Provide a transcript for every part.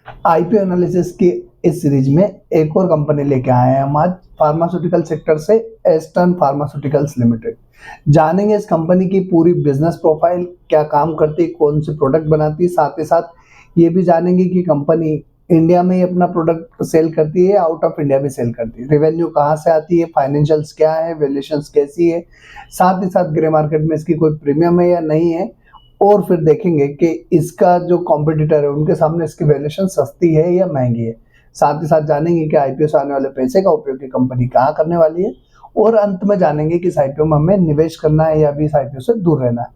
IPO analysis की इस series में एक और कंपनी लेके आए हैं हम आज फार्मास्यूटिकल सेक्टर से एस्टर्न फार्मास्यूटिकल्स लिमिटेड। जानेंगे इस कंपनी की पूरी बिजनेस प्रोफाइल, क्या काम करती है, कौन से प्रोडक्ट बनाती है, साथ ही साथ ये भी जानेंगे कि कंपनी इंडिया में ही अपना प्रोडक्ट सेल करती है, आउट ऑफ इंडिया भी सेल करती है, रेवेन्यू कहाँ से आती है, फाइनेंशियल्स क्या है, वैल्यूएशंस कैसी है, साथ ही साथ ग्रे मार्केट में इसकी कोई प्रीमियम है या नहीं है, और फिर देखेंगे कि इसका जो कॉम्पिटिटर है उनके सामने इसकी वैल्यूएशन सस्ती है या महंगी है। साथ ही साथ जानेंगे कि आईपीओ से आने वाले पैसे का उपयोग की कंपनी कहाँ करने वाली है, और अंत में जानेंगे कि इस आईपीओ में हमें निवेश करना है या भी इस आईपीओ से दूर रहना है।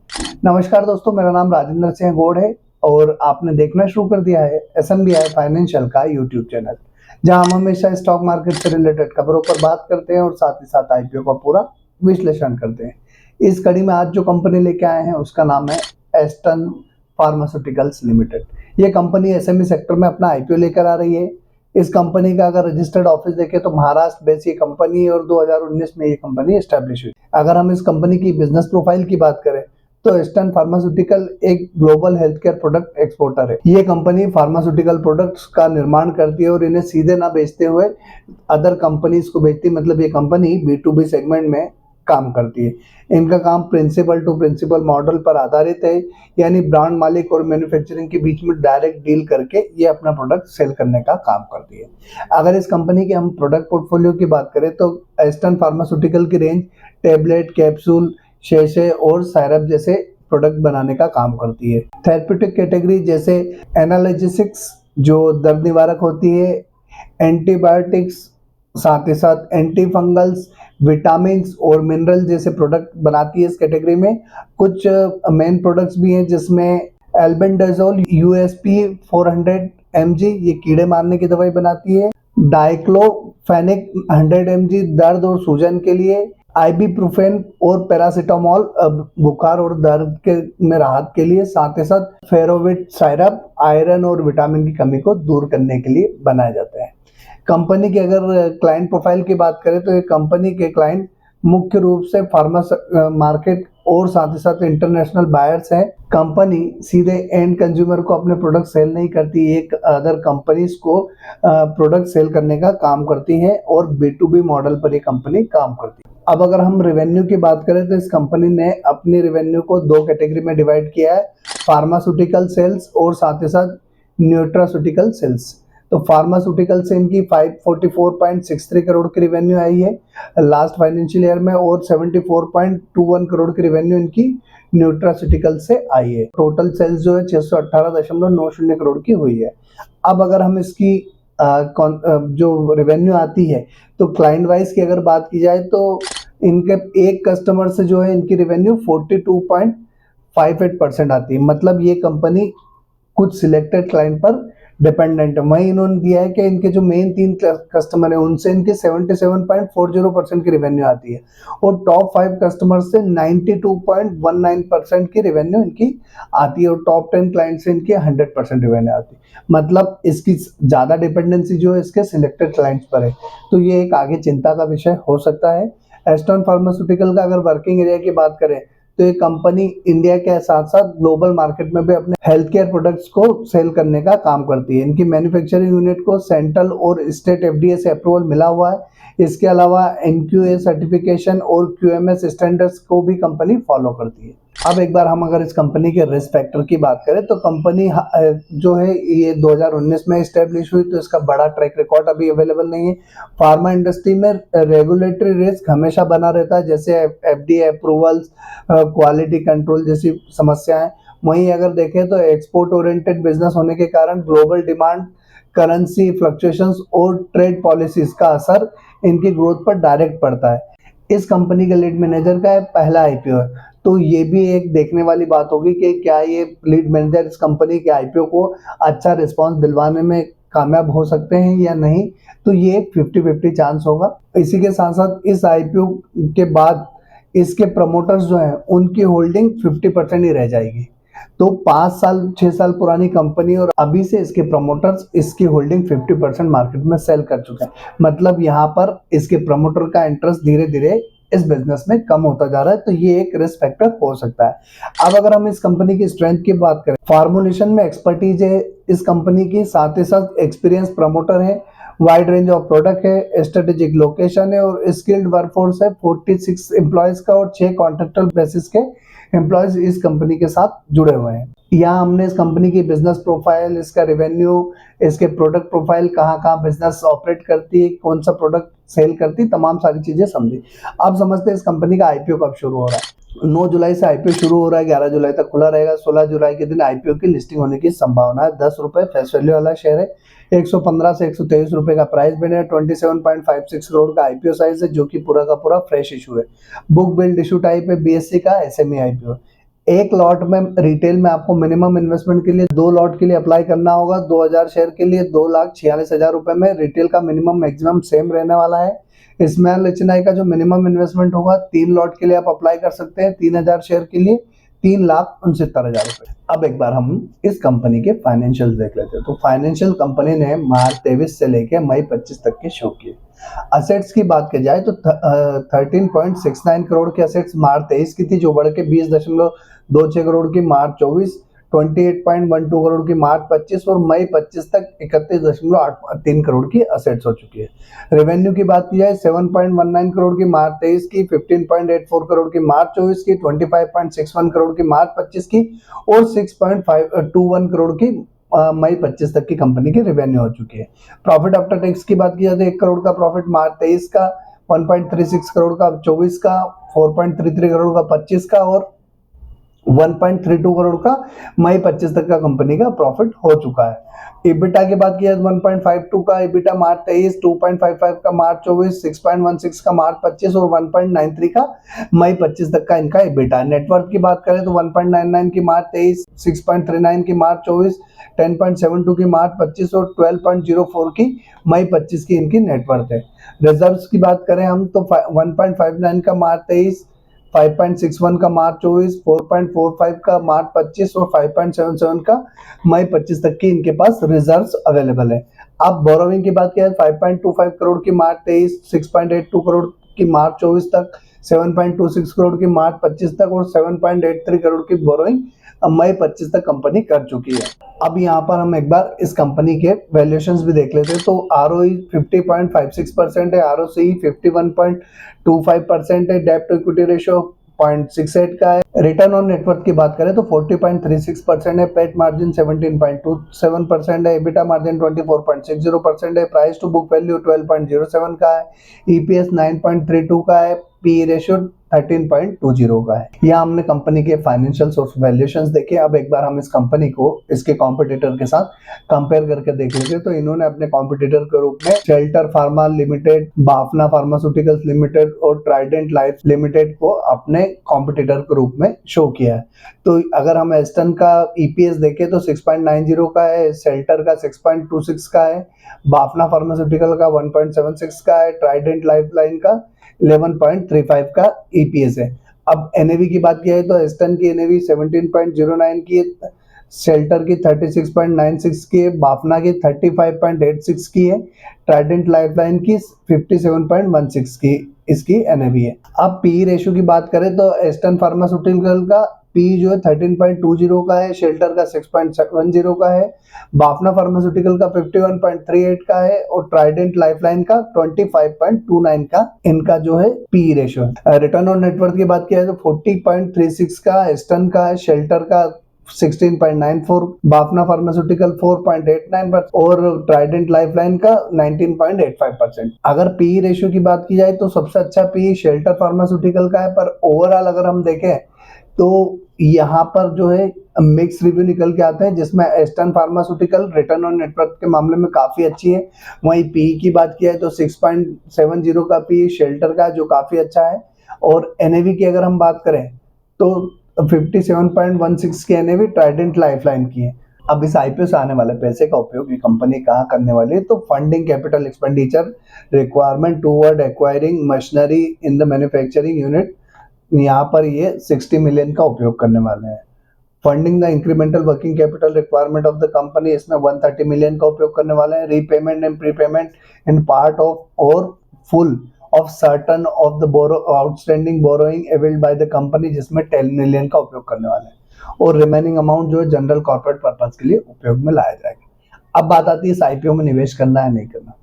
नमस्कार दोस्तों, मेरा नाम राजेंद्र सिंह गौड़ है और आपने देखना शुरू कर दिया है एसएमबीआई फाइनेंशियल का यूट्यूब चैनल, जहां हम हमेशा स्टॉक मार्केट से रिलेटेड खबरों पर बात करते हैं और साथ ही साथ आईपीओ का पूरा विश्लेषण करते हैं। इस कड़ी में आज जो कंपनी लेके आए हैं उसका नाम है एस्टर्न फार्मास्यूटिकल्स लिमिटेड। ये कंपनी एसएमई सेक्टर में अपना आईपीओ लेकर आ रही है। इस कंपनी का अगर रजिस्टर्ड ऑफिस देखें तो महाराष्ट्र बेस्ड ये कंपनी है और 2019 में ये कंपनी एस्टैब्लिश हुई। अगर हम इस कंपनी की बिजनेस प्रोफाइल की बात करें तो एस्टर्न फार्मास्यूटिकल एक global health care product exporter है। ये कंपनी फार्मास्यूटिकल प्रोडक्ट्स का निर्माण करती है और इन्हें सीधे ना बेचते हुए अदर कंपनीज को बेचती है। मतलब ये कंपनी B2B सेगमेंट में काम करती है। इनका काम प्रिंसिपल टू प्रिंसिपल मॉडल पर आधारित है, यानी ब्रांड मालिक और मैन्युफैक्चरिंग के बीच में डायरेक्ट डील करके ये अपना प्रोडक्ट सेल करने का काम करती है। अगर इस कंपनी के हम प्रोडक्ट पोर्टफोलियो की बात करें तो एस्टर्न फार्मास्यूटिकल की रेंज टैबलेट, कैप्सूल, शेशे और सायरप जैसे प्रोडक्ट बनाने का काम करती है। थेरेप्यूटिक कैटेगरी जैसे एनाल्जेसिक्स जो दर्द निवारक होती है, एंटीबायोटिक्स, साथ ही साथ एंटी फंगल्स, विटामिन और मिनरल जैसे प्रोडक्ट बनाती है। इस कैटेगरी में कुछ मेन प्रोडक्ट्स भी हैं जिसमें एल्बेंडाजोल यूएसपी 400 mg ये कीड़े मारने की दवाई बनाती है, डाइक्लोफेनिक 100 mg दर्द और सूजन के लिए, आइबुप्रोफेन और पैरासीटामोल बुखार और दर्द के में राहत के लिए, साथ ही साथ फेरोविट साइरप आयरन और विटामिन की कमी को दूर करने के लिए बनाए जाते हैं। कंपनी की अगर क्लाइंट प्रोफाइल की बात करें तो ये कंपनी के क्लाइंट मुख्य रूप से फार्मा मार्केट और साथ ही साथ इंटरनेशनल बायर्स हैं। कंपनी सीधे एंड कंज्यूमर को अपने प्रोडक्ट सेल नहीं करती, एक अदर कंपनीज को प्रोडक्ट सेल करने का काम करती है और B2B मॉडल पर ये कंपनी काम करती है। अब अगर हम रेवेन्यू की बात करें तो इस कंपनी ने अपनी रेवेन्यू को दो कैटेगरी में डिवाइड किया है, फार्मास्यूटिकल सेल्स और साथ ही साथ न्यूट्रास्यूटिकल सेल्स। तो फार्मास्यूटिकल से इनकी 544.63 करोड़ की रेवेन्यू आई है लास्ट फाइनेंशियल ईयर में और 74.21 करोड़ की रेवेन्यू इनकी न्यूट्रास्यूटिकल से आई है। टोटल सेल्स जो है 618.90 करोड़ की हुई है। अब अगर हम इसकी जो रेवेन्यू आती है तो क्लाइंट वाइज की अगर बात की जाए तो इनके एक कस्टमर से जो है इनकी रेवेन्यू 42.58% आती है। मतलब ये कंपनी कुछ सिलेक्टेड क्लाइंट पर डिपेंडेंट है। वहीं इन्होंने दिया है कि इनके जो मेन 3 कस्टमर है उनसे इनके 77.40% की रेवेन्यू आती है और टॉप 5 कस्टमर से 92.19% की रेवेन्यू इनकी आती है और टॉप 10 क्लाइंट से इनकी 100% रेवेन्यू आती है। मतलब इसकी ज़्यादा डिपेंडेंसी जो है इसके सिलेक्टेड क्लाइंट्स पर है, तो ये एक आगे चिंता का विषय हो सकता है। एस्टर्न फार्मास्यूटिकल का अगर वर्किंग एरिया की बात करें तो ये कंपनी इंडिया के साथ साथ ग्लोबल मार्केट में भी अपने हेल्थ केयर प्रोडक्ट्स को सेल करने का काम करती है। इनकी मैन्युफैक्चरिंग यूनिट को सेंट्रल और स्टेट FDA से अप्रूवल मिला हुआ है। इसके अलावा NQA सर्टिफिकेशन और QMS स्टैंडर्ड्स को भी कंपनी फॉलो करती है। अब एक बार हम अगर इस कंपनी के रिस्क फैक्टर की बात करें तो कंपनी जो है ये 2019 में इस्टेब्लिश हुई, तो इसका बड़ा ट्रैक रिकॉर्ड अभी अवेलेबल नहीं है। फार्मा इंडस्ट्री में रेगुलेटरी रिस्क हमेशा बना रहता है, जैसे FDA अप्रूवल्स, क्वालिटी कंट्रोल जैसी समस्याएं। वहीं अगर देखें तो एक्सपोर्ट ओरिएंटेड बिजनेस होने के कारण ग्लोबल डिमांड, करेंसी फ्लक्चुएशंस और ट्रेड पॉलिसीज का असर इनकी ग्रोथ पर डायरेक्ट पड़ता है। इस कंपनी के लीड मैनेजर का पहला आईपीओ है, तो ये भी एक देखने वाली बात होगी कि क्या ये लीड मैनेजर इस कंपनी के आईपीओ को अच्छा रिस्पांस दिलवाने में कामयाब हो सकते हैं या नहीं, तो ये 50-50 चांस होगा। इसी के साथ साथ इस आईपीओ के बाद इसके प्रमोटर्स जो हैं उनकी होल्डिंग 50% ही रह जाएगी। तो 5 साल 6 साल पुरानी कंपनी और अभी से इसके प्रमोटर्स इसकी होल्डिंग 50% मार्केट में सेल कर चुके हैं। मतलब यहाँ पर इसके प्रमोटर का इंटरेस्ट धीरे धीरे इस बिजनेस में कम होता जा रहा है, तो ये एक रिस्क फैक्टर हो सकता है। अब अगर हम इस कंपनी की स्ट्रेंथ की बात करें, फार्मुलेशन में एक्सपर्टीज है इस कंपनी की, साथ ही साथ एक्सपीरियंस प्रमोटर है, वाइड रेंज ऑफ प्रोडक्ट है, स्ट्रेटेजिक लोकेशन है और स्किल्ड वर्कफोर्स है 46 एम्प्लॉयज का और 6 कॉन्ट्रेक्चुअल बेसिस के एम्प्लॉयज इस कंपनी के साथ जुड़े हुए हैं। यहाँ हमने इस कंपनी की बिजनेस प्रोफाइल, इसका रेवेन्यू, इसके प्रोडक्ट प्रोफाइल, कहाँ कहाँ बिजनेस ऑपरेट करती है, कौन सा प्रोडक्ट सेल करती, तमाम सारी चीजें समझी। अब समझते हैं इस कंपनी का आईपीओ कब शुरू हो रहा है। 9 जुलाई से आईपीओ शुरू हो रहा है, 11 जुलाई तक खुला रहेगा। 16 जुलाई के दिन आईपीओ की लिस्टिंग होने की संभावना है। 10 रुपए फेस वैल्यू वाला शेयर है। 115 से 123 रुपए का प्राइस बने है। 27.56 करोड़ का आईपीओ साइज है, जो कि पूरा का पूरा फ्रेश इशू है। बुक बिल्ड इशू टाइप है, बीएससी का एसएमई आईपीओ। एक लॉट में रिटेल में आपको मिनिमम इन्वेस्टमेंट के लिए 2 लॉट के लिए अप्लाई करना होगा। 2000 शेयर के लिए 2,46,000 रुपए में। रिटेल का मिनिमम मैक्सिमम सेम रहने वाला है। स्मॉल एचएनआई का जो मिनिमम इन्वेस्टमेंट होगा, 3 लॉट के लिए आप अप्लाई कर सकते हैं। 3000 शेयर के लिए 3,69,000 रुपए। अब एक बार हम इस कंपनी के फाइनेंशियल देख लेते हैं। तो फाइनेंशियल कंपनी ने मार्च 23 से लेके मई 25 तक के शो किए। असेट्स की बात की जाए तो 13.69 करोड़ के असेट्स मार्च 23 की थी, जो बढ़ के 20.26 करोड़ की मार्च 24, 28.12 करोड़ की मार्च 25 और मई 25 तक 31.83 करोड़ की असेट्स हो चुकी है। रेवेन्यू की बात की जाए 7.19 करोड़ की मार्च 23 की, 15.84 करोड़ की मार्च 24 की, 25.61 करोड़ की मार्च 25 की और 6.21 करोड़ की मई 25 तक की कंपनी की रेवेन्यू हो चुकी है। प्रॉफिट आफ्टर टैक्स की बात की जाए तो 1 करोड़ का प्रॉफिट मार्च 23 का, 1.36 करोड़ का 24 का, 4.33 करोड़ का 25 का और 1.32 करोड़ का मई 25 तक का कंपनी का प्रॉफिट हो चुका है। इबिटा की बात की जाए 1.52 का इबिटा मार्च 23, 2.55 का मार्च 24, 6.16 का मार्च 25 और 1.93 का मई 25 तक का इनका इबिटा। नेटवर्थ की बात करें तो 1.99 की मार्च 23, 6.39 की मार्च 24, 10.72 की मार्च 25 और 12.04 की मई 25 की इनकी नेटवर्थ है। रिजर्व्स की बात करें हम तो 1.59 का मार्च 23, 5.61 का मार्च 24, 4.45 का मार्च 25 और 5.77 का मई 25 तक की इनके पास रिजर्व्स अवेलेबल है। अब बोरोविंग की बात करें 5.25 करोड़ की मार्च 23, 6.82 करोड़ की मार्च 24 तक, 7.26 करोड़ की मार्च 25 तक और 7.83 करोड़ की बोरोइंग मई 25 तक कंपनी कर चुकी है। अब यहाँ पर हम एक बार इस कंपनी के वैल्यूएशंस भी देख लेते हैं। तो ROE 50.56% है, ROCE 51.25% है, डेब्ट टू इक्विटी रेशियो 0.68 का है। रिटर्न ऑन नेटवर्थ की बात करें तो 40.36% है, पेट मार्जिन 17.27% है, एबिटा मार्जिन 24.60% है, प्राइस टू बुक वैल्यू 12.07 का है, EPS 9.32 का है, पी रेशियो 13.20 का है। यहाँ हमने कंपनी के फाइनेंशियल सोर्स वैल्यूएशंस देखे। अब एक बार हम इस कंपनी को इसके कॉम्पिटिटर के साथ कंपेयर करके देख लेते हैं। तो इन्होंने अपने कॉम्पिटिटर के रूप में shelter pharma limited, Bafna pharmaceuticals limited और ट्राइडेंट लाइफ लिमिटेड को अपने कॉम्पिटिटर के रूप में शो किया है। तो अगर हम एस्टन का EPS देखें तो 6.90 का है, शेल्टर का 6.26 का है, बाफना फार्मास्यूटिकल का 1.76 का है, ट्राइडेंट लाइफ लाइन का 11.35 का EPS है। अब NAV की बात की जाए तो एस्टन की NAV 17.09 की है, शेल्टर की 36.96 की है, बाफना की 35.86 की है, ट्राइडेंट लाइफलाइन की 57.16 की इसकी NAV है। अब PE रेशियो की बात करें तो एस्टन फार्मास्यूटिकल का PE जो है 13.20 का है, शेल्टर का 6.10 का है, बाफना फार्मास्यूटिकल का 51.38 का है और ट्राइडेंट लाइफलाइन का 25.29 का इनका जो है PE रेशियो है। रिटर्न ऑन नेटवर्थ की बात किया तो 40.36 का एस्टन का है, शेल्टर का 16.94, बाफना फार्मास्यूटिकल 4.89% और ट्राइडेंट लाइफलाइन का 19.85%। अगर पीई रेशियो की बात की जाए तो सबसे अच्छा पीई शेल्टर फार्मास्यूटिकल का है, पर ओवरऑल अगर हम देखें तो यहाँ पर जो है मिक्स रिव्यू निकल के आते हैं, जिसमें Aston pharmaceutical return on net worth के मामले में काफी अच्छी है। वहीं पीई की बात की जाए तो 6.70 का पीई शेल्टर का जो काफी अच्छा है और NAV की अगर हम बात करें तो 57.16 की NAV ट्राइडेंट लाइफलाइन की है। अब इस IPO से आने वाले पैसे का उपयोग ये कंपनी कहाँ करने वाली है, तो funding capital expenditure requirement toward acquiring machinery in the manufacturing unit, यहाँ पर ये 60 मिलियन का उपयोग करने वाले हैं। Funding the incremental working capital requirement of the company, इसमें 130 मिलियन का उपयोग करने वाले हैं। Repayment and prepayment in part of or full of certain of the outstanding borrowing availed by the company, जिसमें 10 मिलियन का उपयोग करने वाले हैं, और रिमेनिंग अमाउंट जो है जनरल कॉर्पोरेट पर्पस के लिए उपयोग में लाया जाएगा। अब बात आती है इस आईपीओ में निवेश करना है नहीं करना।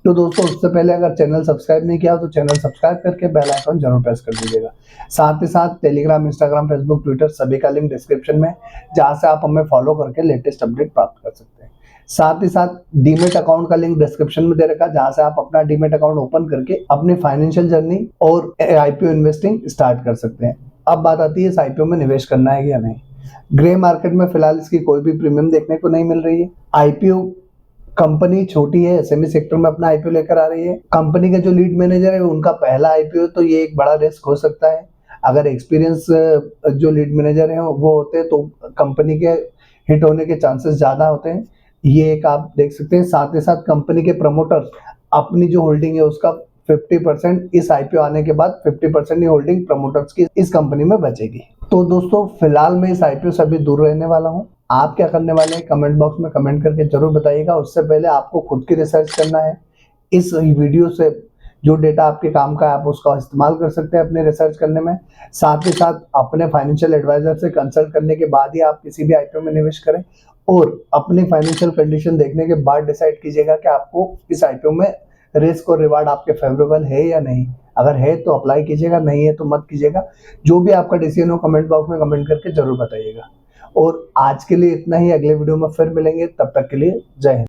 तो दोस्तों उससे पहले अगर चैनल सब्सक्राइब नहीं किया तो चैनल सब्सक्राइब करके बेल आइकन जरूर प्रेस कर दीजिएगा। साथ ही साथ टेलीग्राम, इंस्टाग्राम, फेसबुक, ट्विटर सभी का लिंक डिस्क्रिप्शन में, जहां से आप हमें फॉलो करके लेटेस्ट अपडेट प्राप्त कर सकते हैं। साथ ही साथ डीमेट अकाउंट का लिंक डिस्क्रिप्शन में दे रखा, जहां से आप अपना डीमेट अकाउंट ओपन करके अपनी फाइनेंशियल जर्नी और आईपीओ इन्वेस्टिंग स्टार्ट कर सकते हैं। अब बात आती है इस आईपीओ में निवेश करना है या नहीं। ग्रे मार्केट में फिलहाल इसकी कोई भी प्रीमियम देखने को नहीं मिल रही है। आईपीओ कंपनी छोटी है, एसएमई सेक्टर में अपना आईपीओ लेकर आ रही है। कंपनी के जो लीड मैनेजर है उनका पहला आईपीओ, तो ये एक बड़ा रिस्क हो सकता है। अगर एक्सपीरियंस जो लीड मैनेजर है वो होते हैं तो कंपनी के हिट होने के चांसेस ज्यादा होते हैं। ये एक आप देख सकते हैं। साथ ही साथ कंपनी के प्रमोटर्स अपनी जो होल्डिंग है उसका 50% इस आईपीओ आने के बाद 50% ही होल्डिंग प्रमोटर्स की इस कंपनी में बचेगी। तो दोस्तों फिलहाल मैं इस आईपीओ से अभी दूर रहने वाला हूँ। आप क्या करने वाले हैं कमेंट बॉक्स में कमेंट करके जरूर बताइएगा। उससे पहले आपको खुद की रिसर्च करना है। इस वीडियो से जो डेटा आपके काम का है आप उसका इस्तेमाल कर सकते हैं अपने रिसर्च करने में। साथ ही साथ अपने फाइनेंशियल एडवाइजर से कंसल्ट करने के बाद ही आप किसी भी आईपीओ में निवेश करें, और अपनी फाइनेंशियल कंडीशन देखने के बाद डिसाइड कीजिएगा कि आपको इस आईपीओ में रिस्क और रिवार्ड आपके फेवरेबल है या नहीं। अगर है तो अप्लाई कीजिएगा, नहीं है तो मत कीजिएगा। जो भी आपका डिसीजन हो कमेंट बॉक्स में कमेंट करके जरूर बताइएगा। और आज के लिए इतना ही, अगले वीडियो में फिर मिलेंगे, तब तक के लिए जय हिंद।